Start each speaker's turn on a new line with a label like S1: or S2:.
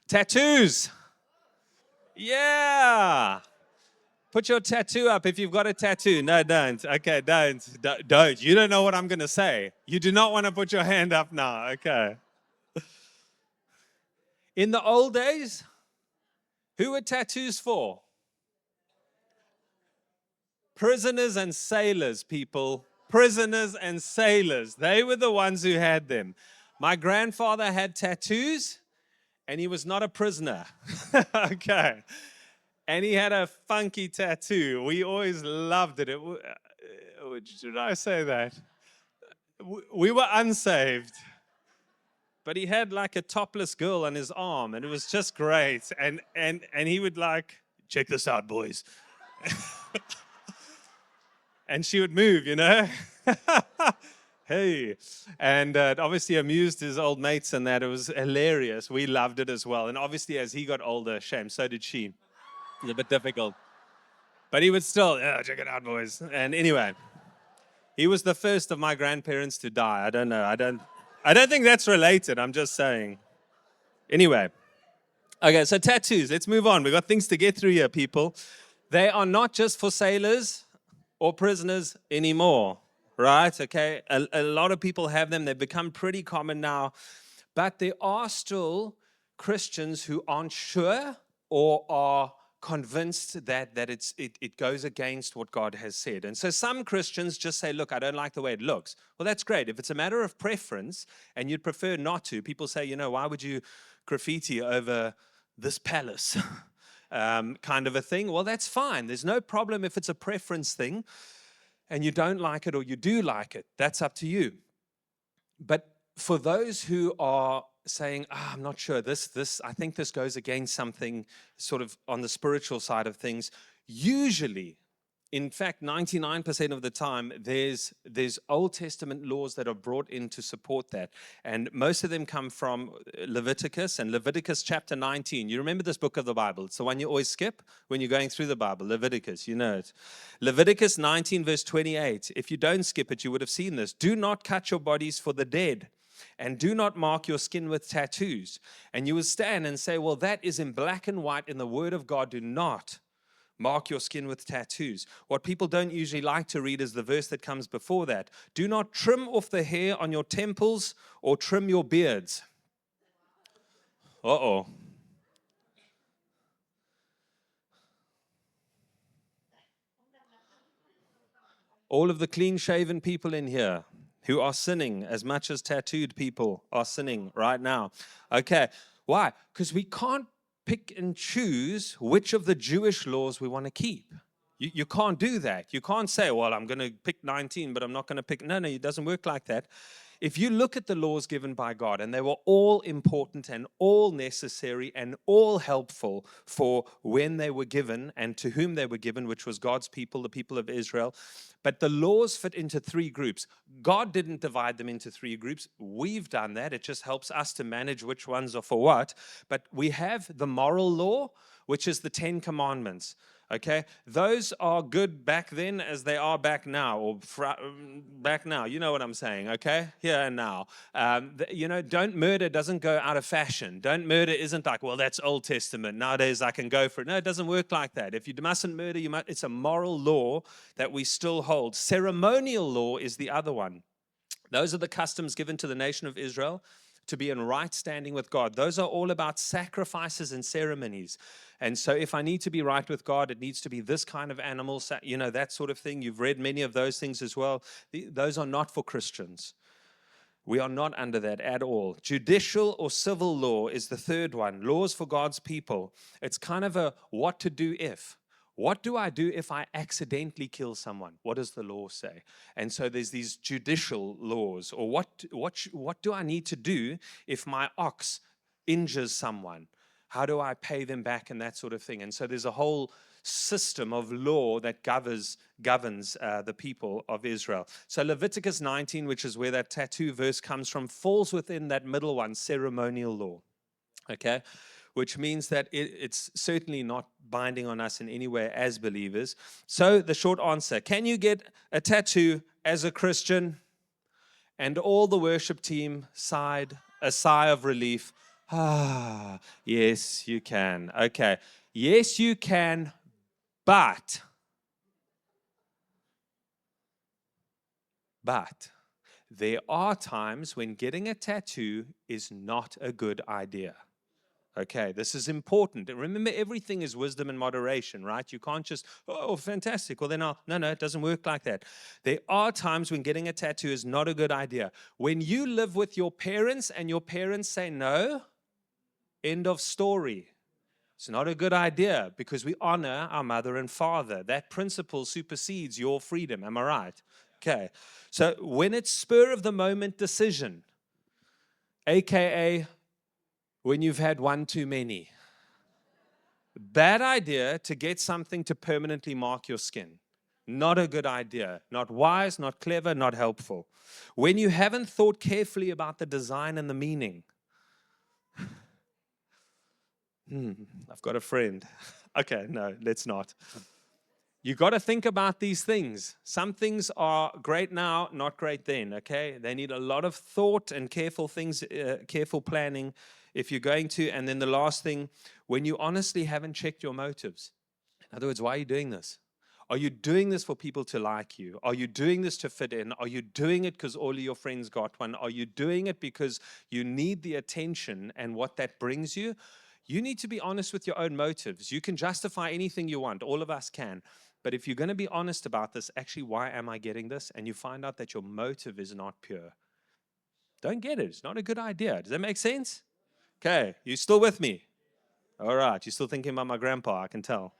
S1: Tattoos. Yeah. Put your tattoo up if you've got a tattoo. No, don't. Okay, don't. You don't know what I'm going to say. You do not want to put your hand up now. Okay. In the old days, who were tattoos for? Prisoners and sailors, people. Prisoners and sailors. They were the ones who had them. My grandfather had tattoos, and he was not a prisoner. Okay. And he had a funky tattoo. We always loved it. Should I say that? We were unsaved. But he had like a topless girl on his arm, and it was just great. And he would like, check this out, boys. And she would move, you know. Hey. And it obviously amused his old mates and that. It was hilarious. We loved it as well. And obviously, as he got older, shame, so did she. It was a bit difficult. But he would still, check it out, boys. And anyway, he was the first of my grandparents to die. I don't know. I don't think that's related. I'm just saying. Anyway. Okay, so tattoos. Let's move on. We've got things to get through here, people. They are not just for sailors or prisoners anymore, right? Okay, a lot of people have them. They've become pretty common now. But there are still Christians who aren't sure or are convinced that it goes against what God has said. And so some Christians just say, look, I don't like the way it looks. Well, that's great. If it's a matter of preference and you'd prefer not to, people say, why would you graffiti over this palace? Kind of a thing. Well, that's fine. There's no problem if it's a preference thing and you don't like it or you do like it. That's up to you. But for those who are saying, I'm not sure, I think this goes against something sort of on the spiritual side of things, usually, in fact, 99% of the time, there's Old Testament laws that are brought in to support that. And most of them come from Leviticus and Leviticus chapter 19. You remember this book of the Bible? It's the one you always skip when you're going through the Bible, Leviticus, you know it. Leviticus 19 verse 28. If you don't skip it, you would have seen this. Do not cut your bodies for the dead, and do not mark your skin with tattoos. And you will stand and say, well, that is in black and white in the Word of God. Do not mark your skin with tattoos. What people don't usually like to read is the verse that comes before that. Do not trim off the hair on your temples or trim your beards. Uh-oh. All of the clean-shaven people in here who are sinning as much as tattooed people are sinning right now. Okay, why? Because we can't pick and choose which of the Jewish laws we want to keep. You can't do that. You can't say, well, I'm going to pick 19, but I'm not going to pick. No, it doesn't work like that. If you look at the laws given by God, and they were all important and all necessary and all helpful for when they were given and to whom they were given, which was God's people, the people of Israel. But the laws fit into three groups. God didn't divide them into three groups. We've done that. It just helps us to manage which ones are for what. But we have the moral law, which is the 10 Commandments. Okay, those are good back then as they are back now, or back now. You know what I'm saying, okay? Here and now. Don't murder doesn't go out of fashion. Don't murder isn't like, well, that's Old Testament. Nowadays I can go for it. No, it doesn't work like that. If you mustn't murder, it's a moral law that we still hold. Ceremonial law is the other one. Those are the customs given to the nation of Israel to be in right standing with God. Those are all about sacrifices and ceremonies. And so if I need to be right with God, it needs to be this kind of animal, that sort of thing. You've read many of those things as well. Those are not for Christians. We are not under that at all. Judicial or civil law is the third one. Laws for God's people. It's kind of a what to do if. What do I do if I accidentally kill someone? What does the law say? And so there's these judicial laws. Or what do I need to do if my ox injures someone? How do I pay them back and that sort of thing? And so there's a whole system of law that governs the people of Israel. So Leviticus 19, which is where that tattoo verse comes from, falls within that middle one, ceremonial law. Okay? Which means that it's certainly not binding on us in any way as believers. So the short answer, can you get a tattoo as a Christian? And all the worship team sighed a sigh of relief. Ah, yes, you can. Okay. Yes, you can, but there are times when getting a tattoo is not a good idea. Okay, this is important. And remember, everything is wisdom and moderation, right? You can't just, oh, fantastic. Well, then no, it doesn't work like that. There are times when getting a tattoo is not a good idea. When you live with your parents and your parents say no, end of story. It's not a good idea because we honor our mother and father. That principle supersedes your freedom. Am I right? Okay. So when it's spur of the moment decision, AKA when you've had one too many, bad idea to get something to permanently mark your skin. Not a good idea. Not wise, not clever, not helpful. When you haven't thought carefully about the design and the meaning. I've got a friend. Okay, no, let's not. You got to think about these things. Some things are great now, not great then, okay? They need a lot of thought and careful planning if you're going to. And then the last thing, when you honestly haven't checked your motives. In other words, why are you doing this? Are you doing this for people to like you? Are you doing this to fit in? Are you doing it because all of your friends got one? Are you doing it because you need the attention and what that brings you? You need to be honest with your own motives. You can justify anything you want. All of us can. But if you're going to be honest about this, actually, why am I getting this? And you find out that your motive is not pure. Don't get it. It's not a good idea. Does that make sense? Okay. You still with me? All right. You're still thinking about my grandpa, I can tell.